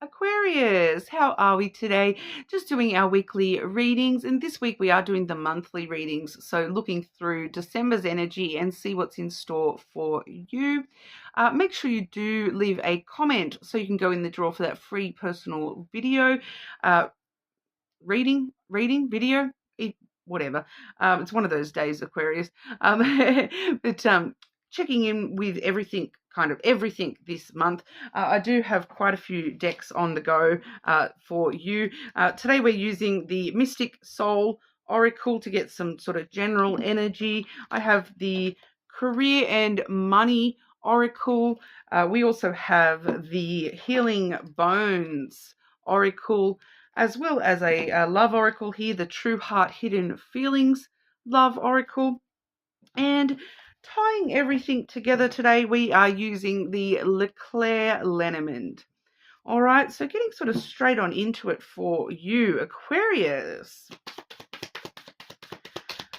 Aquarius, how are we today? Just doing our weekly readings, and this week we are doing the monthly readings. So looking through December's energy and see what's in store for you. Make sure you do leave a comment so you can go in the draw for that free personal video, reading, video, whatever. It's one of those days, Aquarius. But checking in with everything, kind of everything this month. I do have quite a few decks on the go for you. Today we're using the Mystic Soul Oracle to get some sort of general energy. I have the Career and Money Oracle. We also have the Healing Bones Oracle, as well as a love oracle here, the True Heart Hidden Feelings love oracle. And tying everything together today, we are using the lenormand. All right, so getting sort of straight on into it for you, Aquarius.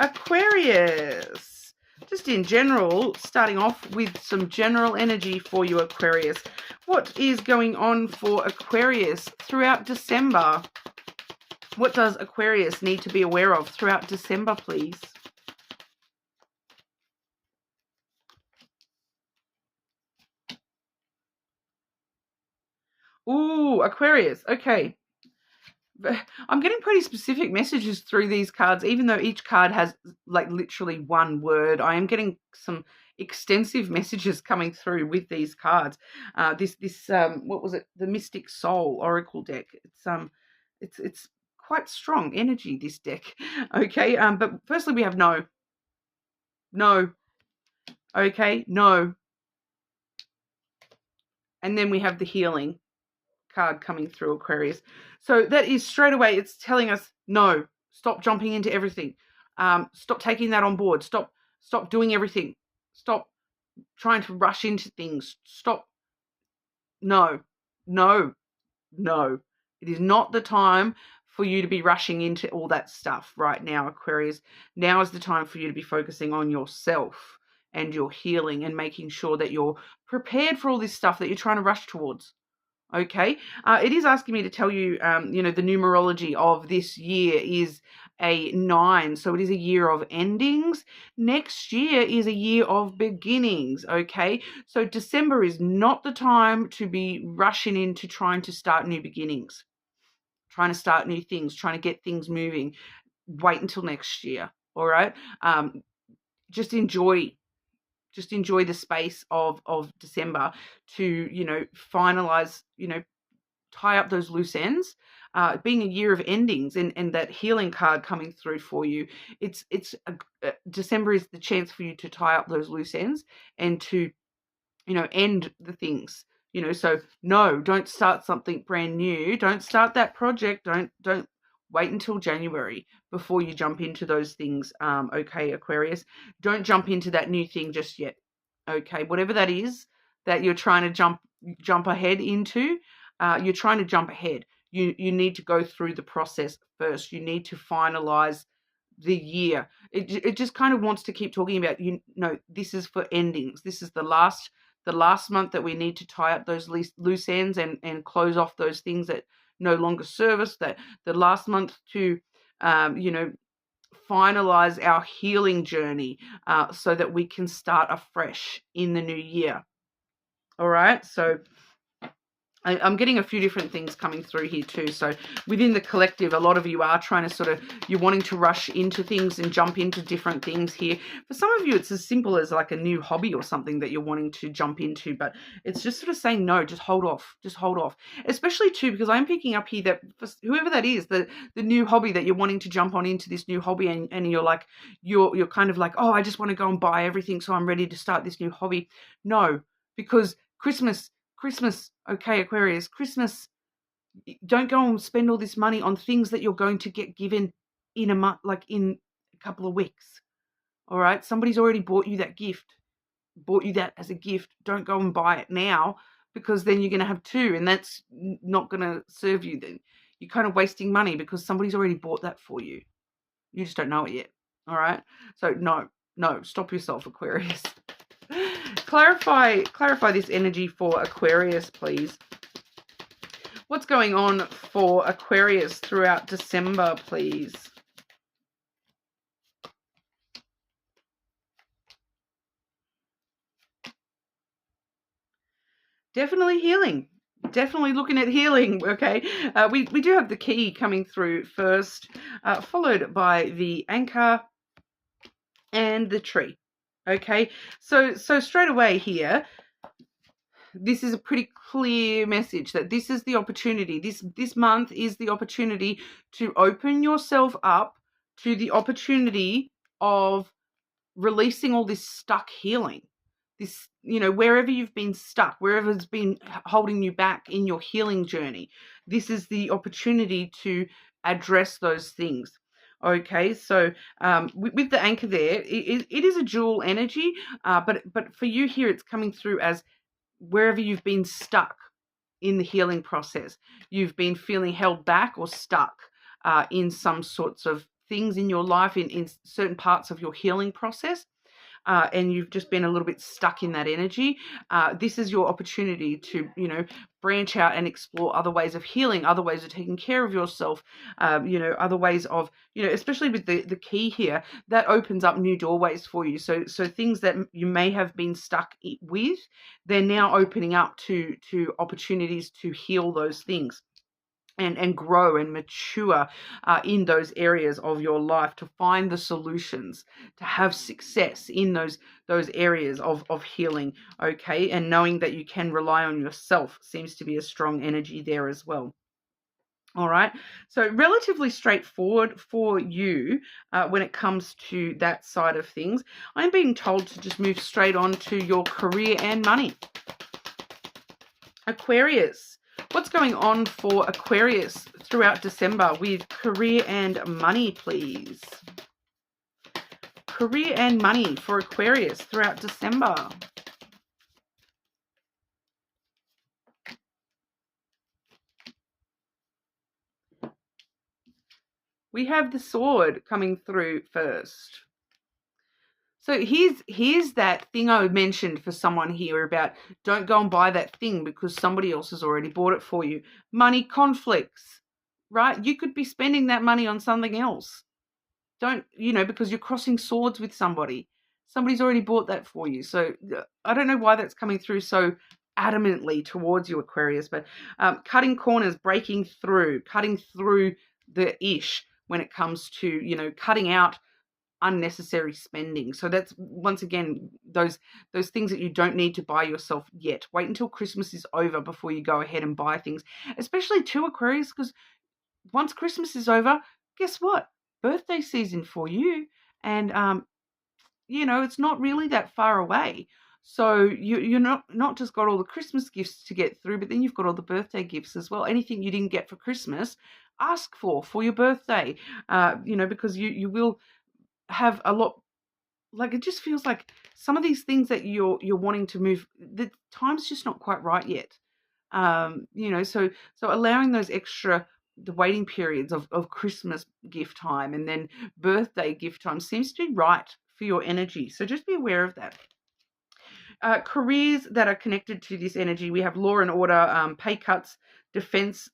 Aquarius, just in general, starting off with some general energy for you, Aquarius. What is going on for Aquarius throughout December? What does Aquarius need to be aware of throughout December, please? Ooh, Aquarius. Okay. I'm getting pretty specific messages through these cards, even though each card has like literally one word. I am getting some extensive messages coming through with these cards. This what was it? The Mystic Soul Oracle deck. It's quite strong energy, this deck. Okay. But firstly we have no. Okay, no. And then we have the healing card coming through, Aquarius. So that is straight away, it's telling us, no, stop jumping into everything. Stop taking that on board. Stop doing everything. Stop trying to rush into things. Stop. No. It is not the time for you to be rushing into all that stuff right now, Aquarius. Now is the time for you to be focusing on yourself and your healing and making sure that you're prepared for all this stuff that you're trying to rush towards. Okay, it is asking me to tell you, the numerology of this year is a 9. So it is a year of endings. Next year is a year of beginnings. Okay, so December is not the time to be rushing into trying to start new beginnings, trying to start new things, trying to get things moving. Wait until next year. All right. Just enjoy the space of December to, finalize, tie up those loose ends. Being a year of endings and that healing card coming through for you, December is the chance for you to tie up those loose ends and to, end the things. So no, don't start something brand new. Don't start that project. Don't wait until January before you jump into those things. Okay, Aquarius, don't jump into that new thing just yet. Okay, whatever that is that you're trying to jump ahead into, you're trying to jump ahead. You need to go through the process first. You need to finalize the year. It just kind of wants to keep talking about, this is for endings. This is the last month that we need to tie up those loose ends and close off those things that no longer serve us. That the last month to, finalize our healing journey so that we can start afresh in the new year. All right. So I'm getting a few different things coming through here too. So within the collective, a lot of you are trying to you're wanting to rush into things and jump into different things here. For some of you, it's as simple as like a new hobby or something that you're wanting to jump into, but it's just sort of saying, no, just hold off. Especially too, because I'm picking up here that for whoever that is, the new hobby that you're wanting to jump on into this new hobby and you're like, you're kind of like, oh, I just want to go and buy everything. So I'm ready to start this new hobby. No, because Christmas, okay, Aquarius, Christmas, don't go and spend all this money on things that you're going to get given in a month, like in a couple of weeks. All right, somebody's already bought you that as a gift. Don't go and buy it now, because then you're going to have two, and that's not going to serve you. Then you're kind of wasting money because somebody's already bought that for you. You just don't know it yet. All right, so no, stop yourself, Aquarius. Clarify this energy for Aquarius, please. What's going on for Aquarius throughout December, please? Definitely healing. Definitely looking at healing, okay? We do have the key coming through first, followed by the anchor and the tree, okay? So straight away here, this is a pretty clear message that this is the opportunity. This month is the opportunity to open yourself up to the opportunity of releasing all this stuck healing. This, wherever you've been stuck, wherever's been holding you back in your healing journey, this is the opportunity to address those things. Okay, so with the anchor there, it is a dual energy, but for you here, it's coming through as wherever you've been stuck in the healing process, you've been feeling held back or stuck in some sorts of things in your life, in certain parts of your healing process, and you've just been a little bit stuck in that energy. This is your opportunity to, branch out and explore other ways of healing, other ways of taking care of yourself, other ways of, especially with the key here, that opens up new doorways for you. So things that you may have been stuck with, they're now opening up to opportunities to heal those things. And grow and mature in those areas of your life, to find the solutions, to have success in those areas of healing, okay? And knowing that you can rely on yourself seems to be a strong energy there as well. All right, so relatively straightforward for you when it comes to that side of things. I'm being told to just move straight on to your career and money. Aquarius. What's going on for Aquarius throughout December with career and money, please? Career and money for Aquarius throughout December. We have the sword coming through first. So here's that thing I mentioned for someone here about don't go and buy that thing because somebody else has already bought it for you. Money conflicts, right? You could be spending that money on something else. Don't, because you're crossing swords with somebody. Somebody's already bought that for you. So I don't know why that's coming through so adamantly towards you, Aquarius, but cutting corners, breaking through, cutting through the ish when it comes to, cutting out unnecessary spending. So that's, once again, those things that you don't need to buy yourself yet. Wait until Christmas is over before you go ahead and buy things, especially to Aquarius, because once Christmas is over, guess what? Birthday season for you. And, it's not really that far away. So you're not just got all the Christmas gifts to get through, but then you've got all the birthday gifts as well. Anything you didn't get for Christmas, ask for your birthday, because you will have a lot. Like, it just feels like some of these things that you're wanting to move, the time's just not quite right yet. So allowing those extra, the waiting periods of Christmas gift time and then birthday gift time seems to be right for your energy. So just be aware of that. Careers that are connected to this energy, we have law and order, pay cuts, defense,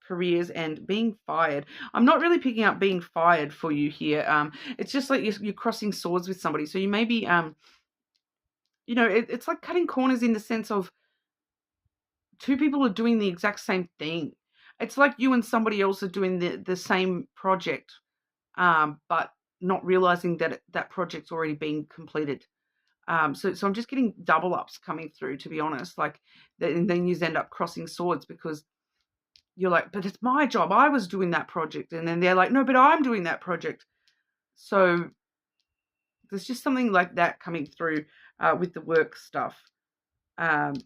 careers, and being fired. I'm not really picking up being fired for you here. It's just like you're crossing swords with somebody. So you may be, it's like cutting corners in the sense of two people are doing the exact same thing. It's like you and somebody else are doing the same project, but not realizing that that project's already been completed. So I'm just getting double ups coming through, to be honest. Like, and then you end up crossing swords because you're like, but it's my job. I was doing that project. And then they're like, no, but I'm doing that project. So there's just something like that coming through with the work stuff. And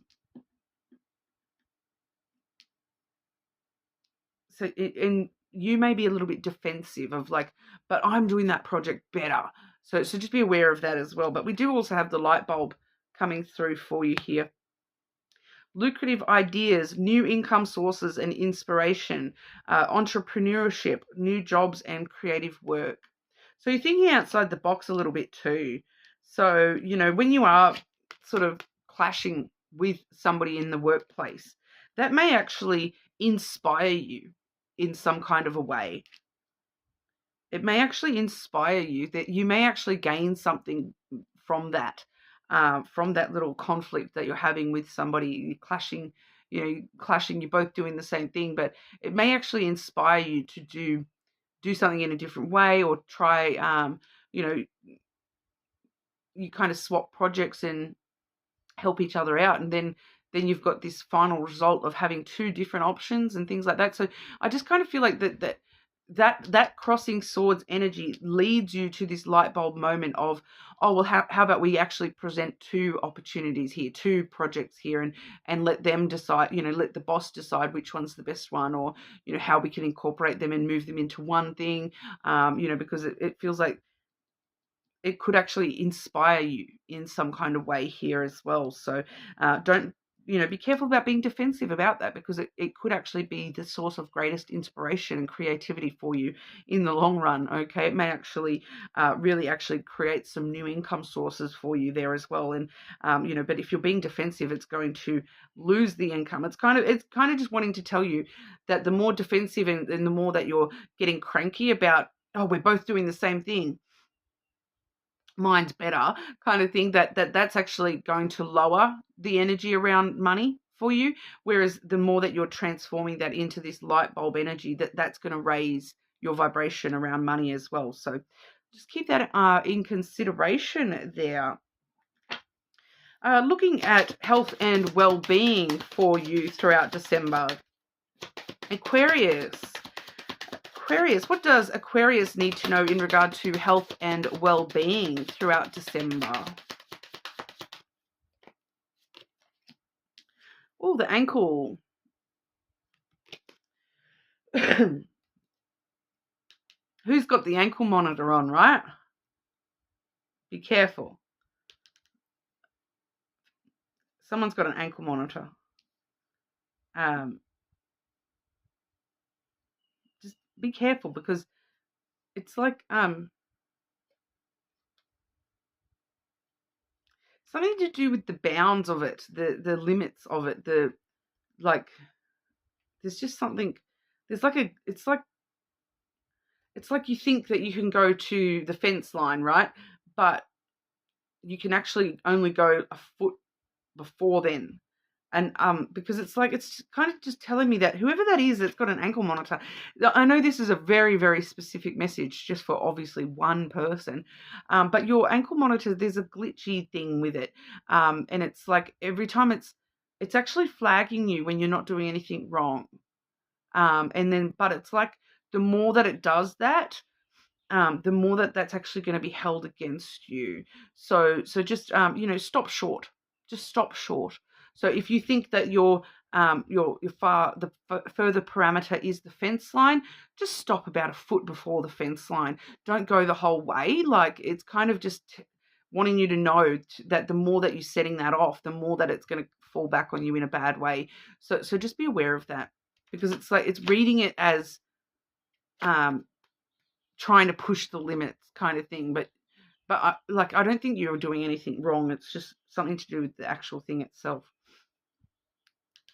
you may be a little bit defensive of like, but I'm doing that project better. So just be aware of that as well. But we do also have the light bulb coming through for you here. Lucrative ideas, new income sources and inspiration, entrepreneurship, new jobs and creative work. So you're thinking outside the box a little bit too. So, when you are sort of clashing with somebody in the workplace, that may actually inspire you in some kind of a way. It may actually inspire you, that you may actually gain something from that little conflict that you're having with somebody. You're clashing, you're both doing the same thing, but it may actually inspire you to do something in a different way, or try, you kind of swap projects and help each other out, and then you've got this final result of having two different options and things like that. So I just kind of feel like that crossing swords energy leads you to this light bulb moment of, oh, well, how about we actually present two opportunities here, two projects here, and let them decide, let the boss decide which one's the best one, or how we can incorporate them and move them into one thing, because it feels like it could actually inspire you in some kind of way here as well. So don't, be careful about being defensive about that, because it could actually be the source of greatest inspiration and creativity for you in the long run. Okay, it may actually really actually create some new income sources for you there as well. And but if you're being defensive, it's going to lose the income. It's kind of just wanting to tell you that the more defensive and the more that you're getting cranky about, oh, we're both doing the same thing, mine's better, kind of thing, that's actually going to lower the energy around money for you. Whereas the more that you're transforming that into this light bulb energy, that's going to raise your vibration around money as well. So just keep that in consideration there. Looking at health and well-being for you throughout December. Aquarius, what does Aquarius need to know in regard to health and well-being throughout December? Oh, the ankle. Who's got the ankle monitor on, right? Be careful. Someone's got an ankle monitor. Just be careful, because it's like something to do with the bounds of it, the limits of it, there's just something, it's like you think that you can go to the fence line, right? But you can actually only go a foot before then. And because it's kind of just telling me that whoever that is that's got an ankle monitor, I know this is a very, very specific message just for obviously one person, but your ankle monitor, there's a glitchy thing with it, and it's like every time it's actually flagging you when you're not doing anything wrong, but it's like the more that it does that, the more that's actually going to be held against you. So just stop short. Just stop short. So if you think that the further parameter is the fence line, just stop about a foot before the fence line. Don't go the whole way. Like, it's kind of just wanting you to know that the more that you're setting that off, the more that it's going to fall back on you in a bad way. So just be aware of that, because it's like it's reading it as trying to push the limits kind of thing, but I don't think you're doing anything wrong. It's just something to do with the actual thing itself.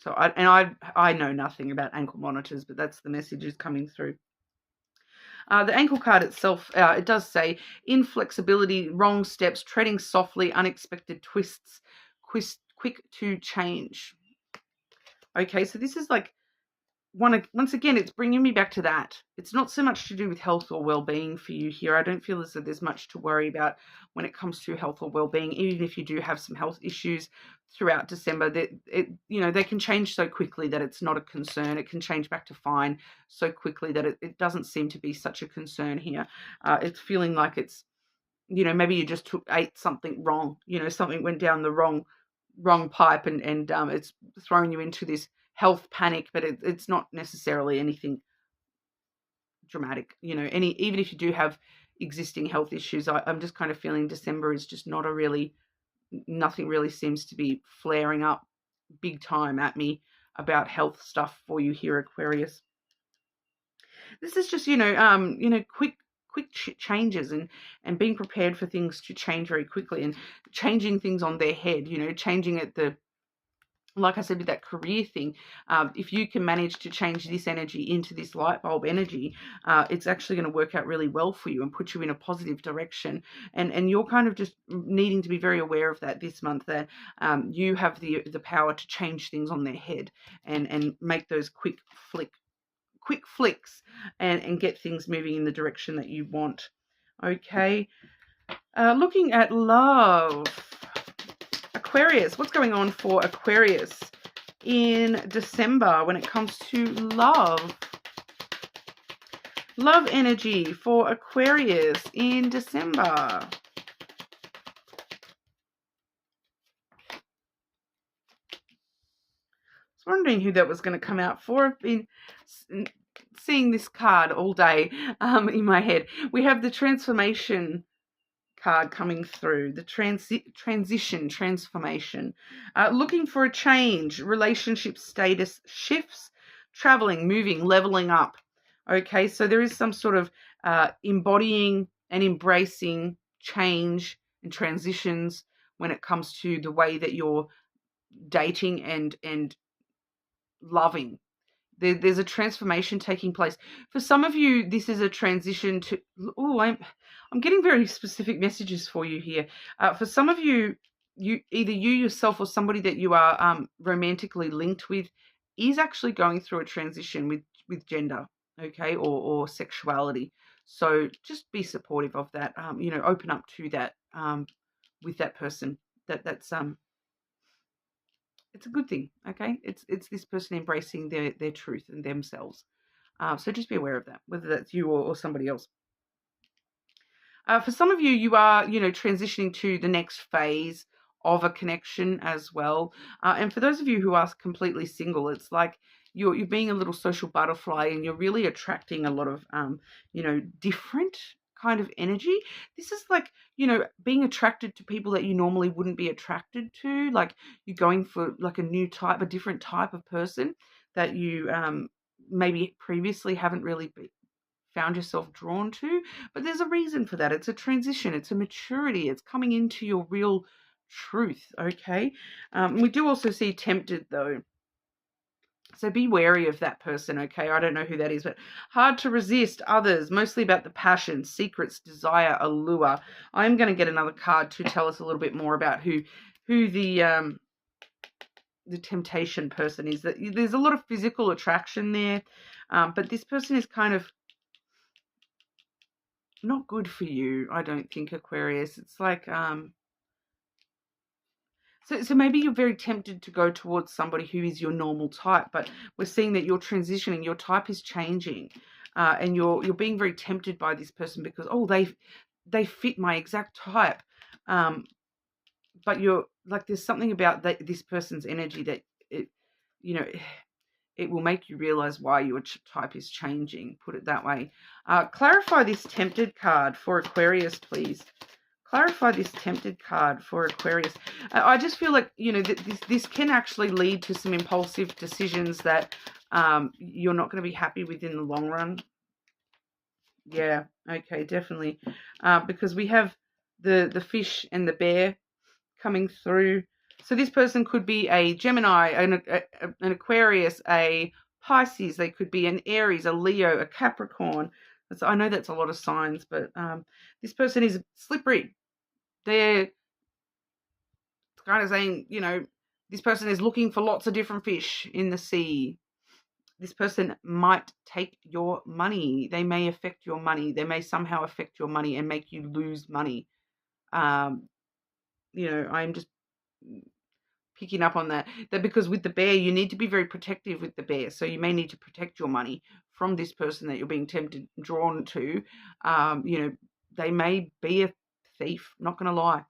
So I know nothing about ankle monitors, but that's the messages coming through. The ankle card itself, it does say inflexibility, wrong steps, treading softly, unexpected twists, quick to change. Okay, so this is like, once again, it's bringing me back to that. It's not so much to do with health or well-being for you here. I don't feel as though there's much to worry about when it comes to health or well-being. Even if you do have some health issues throughout December, they can change so quickly that it's not a concern. It can change back to fine so quickly that it doesn't seem to be such a concern here. It's feeling like it's, maybe you just ate something wrong. Something went down the wrong pipe, and it's thrown you into this health panic, but it's not necessarily anything dramatic. Even if you do have existing health issues, I'm just kind of feeling December is just nothing really seems to be flaring up big time at me about health stuff for you here, Aquarius. This is just quick changes and being prepared for things to change very quickly, and changing things on their head, changing it like I said, with that career thing, if you can manage to change this energy into this light bulb energy, it's actually going to work out really well for you and put you in a positive direction. And you're kind of just needing to be very aware of that this month, that you have the power to change things on their head and make those quick flicks and get things moving in the direction that you want. Okay. Looking at love. Aquarius, what's going on for Aquarius in December when it comes to love? Love energy for Aquarius in December. I was wondering who that was going to come out for. I've been seeing this card all day in my head. We have the transformation card coming through, the transformation, looking for a change, relationship status shifts, traveling, moving, leveling up. Okay, so there is some sort of embodying and embracing change and transitions when it comes to the way that you're dating and loving. There's a transformation taking place. For some of you, this is a transition to, I'm getting very specific messages for you here. For some of you, either you yourself or somebody that you are romantically linked with is actually going through a transition with gender, okay, or sexuality. So just be supportive of that. Open up to that with that person. That's it's a good thing, okay? It's this person embracing their truth and themselves. So just be aware of that, whether that's you or somebody else. For some of you, you are, transitioning to the next phase of a connection as well. And for those of you who are completely single, it's like you're being a little social butterfly and you're really attracting a lot of, different kind of energy. This is like, being attracted to people that you normally wouldn't be attracted to. Like you're going for like a different type of person that you maybe previously haven't really found yourself drawn to. But there's a reason for that. It's a transition. It's a maturity. It's coming into your real truth. Okay. We do also see tempted though. So be wary of that person, okay? I don't know who that is, but hard to resist, others, mostly about the passion, secrets, desire, allure. I'm going to get another card to tell us a little bit more about who the temptation person is. That there's a lot of physical attraction there, but this person is kind of not good for you, I don't think, Aquarius. It's like So maybe you're very tempted to go towards somebody who is your normal type, but we're seeing that you're transitioning, your type is changing, and you're being very tempted by this person because they fit my exact type, but you're like there's something about this person's energy that it will make you realize why your type is changing. Put it that way. Clarify this tempted card for Aquarius, please. Clarify this tempted card for Aquarius. I just feel like, this can actually lead to some impulsive decisions that you're not going to be happy with in the long run. Yeah, okay, definitely. Because we have the fish and the bear coming through. So this person could be a Gemini, an Aquarius, a Pisces. They could be an Aries, a Leo, a Capricorn. I know that's a lot of signs, but this person is slippery. They're kind of saying, this person is looking for lots of different fish in the sea. This person might take your money. They may affect your money. They may somehow affect your money and make you lose money. I'm just picking up on that because with the bear, you need to be very protective with the bear. So you may need to protect your money from this person that you're being drawn to. They may be a thief, not going to lie.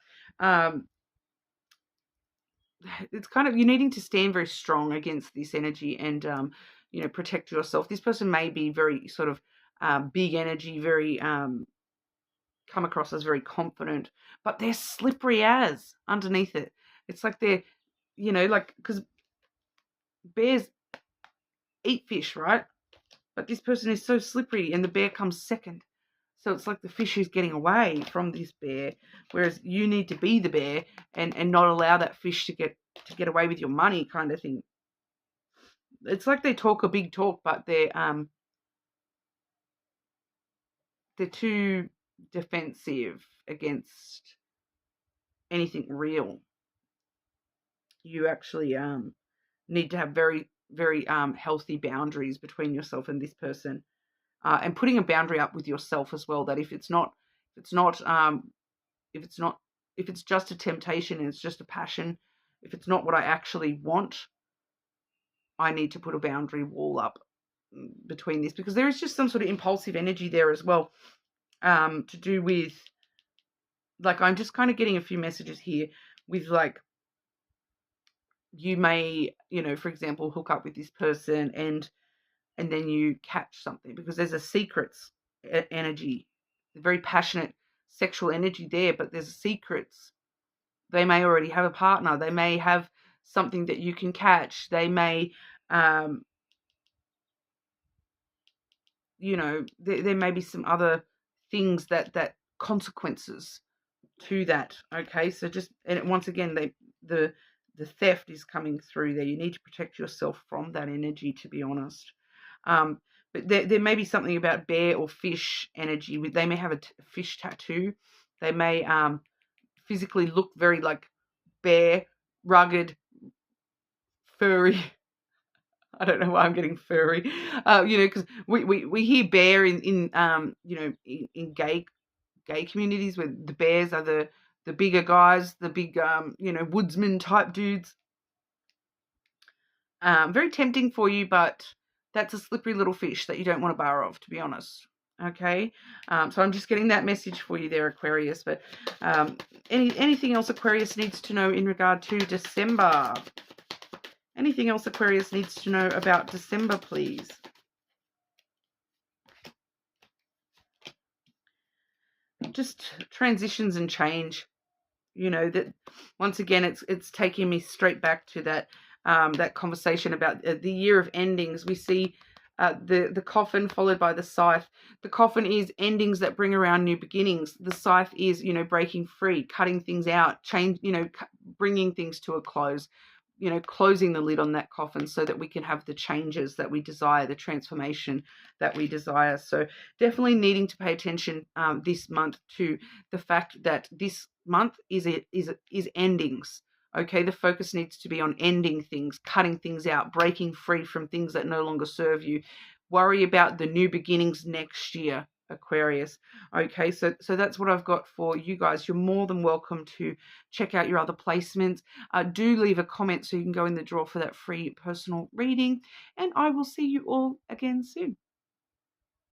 It's kind of, you're needing to stand very strong against this energy and, protect yourself. This person may be very sort of big energy, very come across as very confident, but they're slippery as underneath it. It's like they're, because bears eat fish, right? But this person is so slippery and the bear comes second. So it's like the fish is getting away from this bear, whereas you need to be the bear and not allow that fish to get to get away with your money kind of thing. It's like they talk a big talk, but they're too defensive against anything real. You actually need to have very, very healthy boundaries between yourself and this person, and putting a boundary up with yourself as well. That if it's just a temptation and it's just a passion, if it's not what I actually want, I need to put a boundary wall up between this, because there is just some sort of impulsive energy there as well, to do with, like, I'm just kind of getting a few messages here with, like, you may, for example, hook up with this person and then you catch something, because there's a secrets energy, very passionate sexual energy there, but there's secrets. They may already have a partner. They may have something that you can catch. They may, there may be some other things that consequences to that. Okay, so and once again, the theft is coming through there. You need to protect yourself from that energy, to be honest. But there may be something about bear or fish energy. They may have a fish tattoo. They may physically look very like bear, rugged, furry. I don't know why I'm getting furry. Because we hear bear in gay communities, where the bears are the bigger guys, the big woodsman type dudes. Very tempting for you, but that's a slippery little fish that you don't want to bar of, to be honest. Okay, so I'm just getting that message for you there, Aquarius. But anything else Aquarius needs to know in regard to December? Anything else Aquarius needs to know about December, please? Just transitions and change. That once again, it's taking me straight back to that conversation about the year of endings. We see the coffin followed by the scythe. The coffin is endings that bring around new beginnings. The scythe is, breaking free, cutting things out, bringing things to a close, closing the lid on that coffin so that we can have the changes that we desire, the transformation that we desire. So definitely needing to pay attention this month to the fact that this month is endings. Okay, the focus needs to be on ending things, cutting things out, breaking free from things that no longer serve you. Worry about the new beginnings next year, Aquarius. Okay, so that's what I've got for you guys. You're more than welcome to check out your other placements. Do leave a comment so you can go in the draw for that free personal reading. And I will see you all again soon.